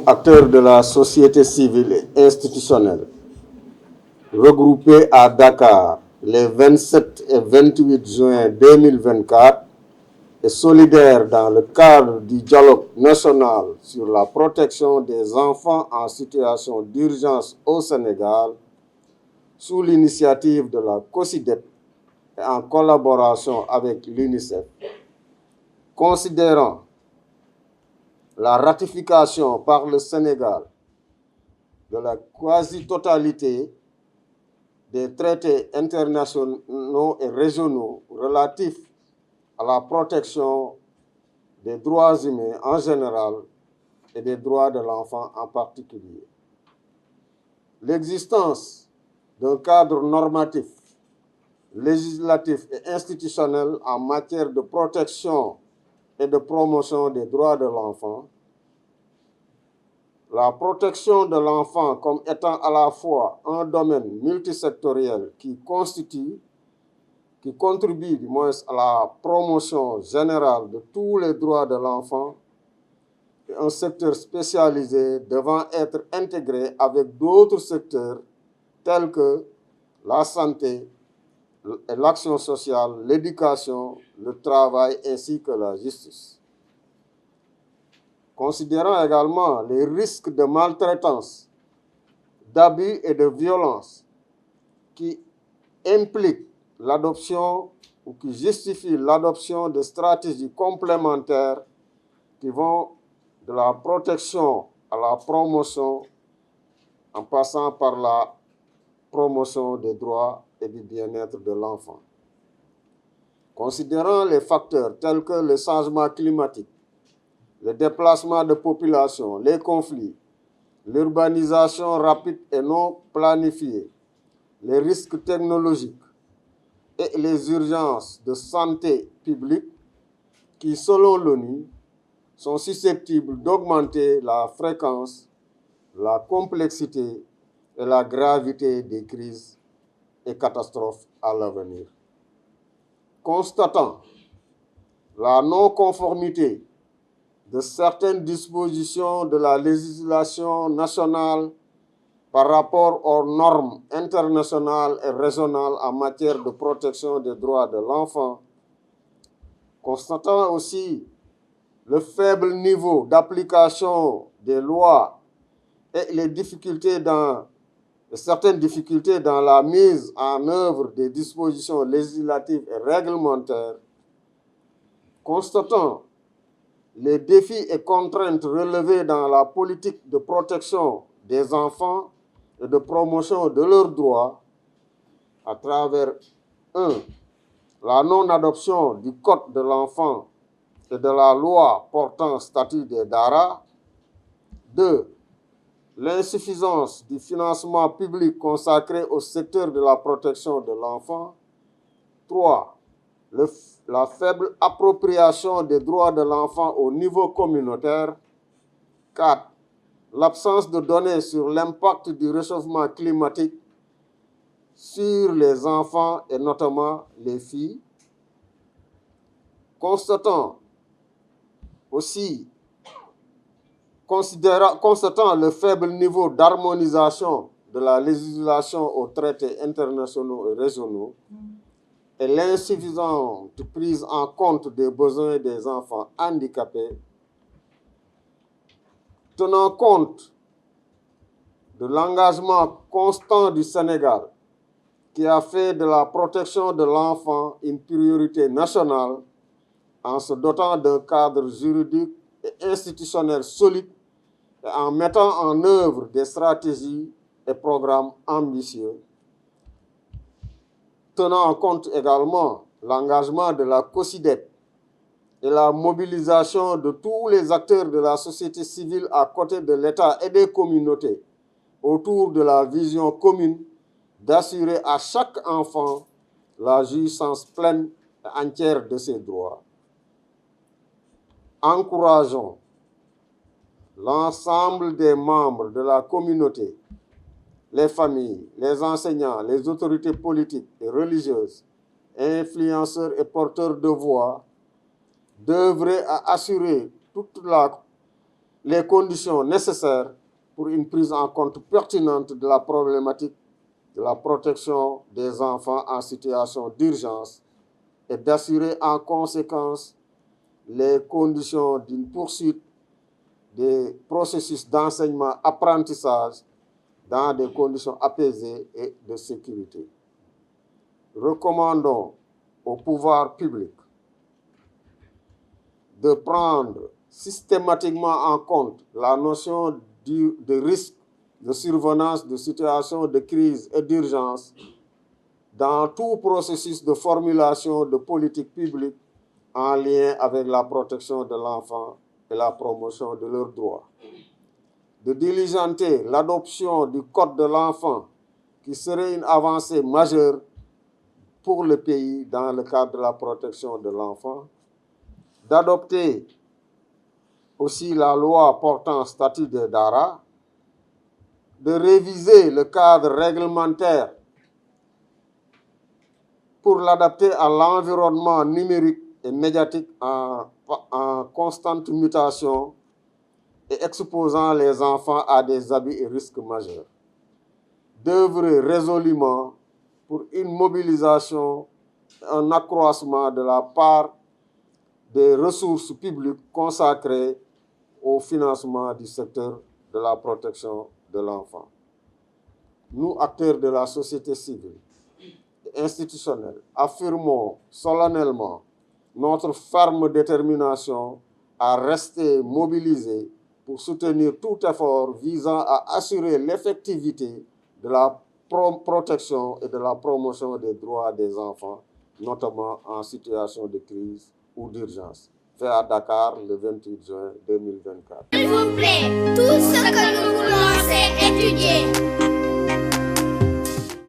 acteurs de la société civile et institutionnelle, regroupés à Dakar les 27 et 28 juin 2024 et solidaires dans le cadre du dialogue national sur la protection des enfants en situation d'urgence au Sénégal, sous l'initiative de la COSIDEP et en collaboration avec l'UNICEF, considérant la ratification par le Sénégal de la quasi-totalité des traités internationaux et régionaux relatifs à la protection des droits humains en général et des droits de l'enfant en particulier. L'existence d'un cadre normatif, législatif et institutionnel en matière de protection et de promotion des droits de l'enfant, la protection de l'enfant comme étant à la fois un domaine multisectoriel qui contribue du moins à la promotion générale de tous les droits de l'enfant, et un secteur spécialisé devant être intégré avec d'autres secteurs tels que la santé, l'action sociale, l'éducation, le travail ainsi que la justice. Considérant également les risques de maltraitance, d'abus et de violence qui impliquent l'adoption ou qui justifient l'adoption de stratégies complémentaires qui vont de la protection à la promotion en passant par la promotion des droits et du bien-être de l'enfant. Considérant les facteurs tels que le changement climatique, le déplacement de population, les conflits, l'urbanisation rapide et non planifiée, les risques technologiques et les urgences de santé publique qui, selon l'ONU, sont susceptibles d'augmenter la fréquence, la complexité et la gravité des crises et catastrophes à l'avenir. Constatant la non-conformité de certaines dispositions de la législation nationale par rapport aux normes internationales et régionales en matière de protection des droits de l'enfant, constatant aussi le faible niveau d'application des lois et certaines difficultés dans la mise en œuvre des dispositions législatives et réglementaires, constatant les défis et contraintes relevés dans la politique de protection des enfants et de promotion de leurs droits à travers 1. La non-adoption du Code de l'enfant et de la loi portant statut des DARA. 2. L'insuffisance du financement public consacré au secteur de la protection de l'enfant. 3. La faible appropriation des droits de l'enfant au niveau communautaire. 4. L'absence de données sur l'impact du réchauffement climatique sur les enfants et notamment les filles. Constatant le faible niveau d'harmonisation de la législation aux traités internationaux et régionaux et l'insuffisante prise en compte des besoins des enfants handicapés, tenant compte de l'engagement constant du Sénégal qui a fait de la protection de l'enfant une priorité nationale en se dotant d'un cadre juridique et institutionnel solide et en mettant en œuvre des stratégies et programmes ambitieux, tenant en compte également l'engagement de la COSIDEP et la mobilisation de tous les acteurs de la société civile à côté de l'État et des communautés autour de la vision commune d'assurer à chaque enfant la jouissance pleine et entière de ses droits. Encourageons l'ensemble des membres de la communauté, les familles, les enseignants, les autorités politiques et religieuses, influenceurs et porteurs de voix, d'œuvrer à assurer toute la les conditions nécessaires pour une prise en compte pertinente de la problématique de la protection des enfants en situation d'urgence et d'assurer en conséquence les conditions d'une poursuite des processus d'enseignement-apprentissage dans des conditions apaisées et de sécurité. Recommandons au pouvoir public de prendre systématiquement en compte la notion de risque de survenance de situations de crise et d'urgence dans tout processus de formulation de politique publique en lien avec la protection de l'enfant et la promotion de leurs droits. De diligenter l'adoption du Code de l'enfant qui serait une avancée majeure pour le pays dans le cadre de la protection de l'enfant, d'adopter aussi la loi portant statut de Dara, de réviser le cadre réglementaire pour l'adapter à l'environnement numérique et médiatique en constante mutation et exposant les enfants à des abus et risques majeurs. D'œuvrer résolument pour une mobilisation, un accroissement de la part des ressources publiques consacrées au financement du secteur de la protection de l'enfant. Nous, acteurs de la société civile et institutionnelle, affirmons solennellement notre ferme détermination à rester mobilisés pour soutenir tout effort visant à assurer l'effectivité de la protection et de la promotion des droits des enfants, notamment en situation de crise ou d'urgence. Fait à Dakar le 28 juin 2024. S'il vous plaît, tout ce que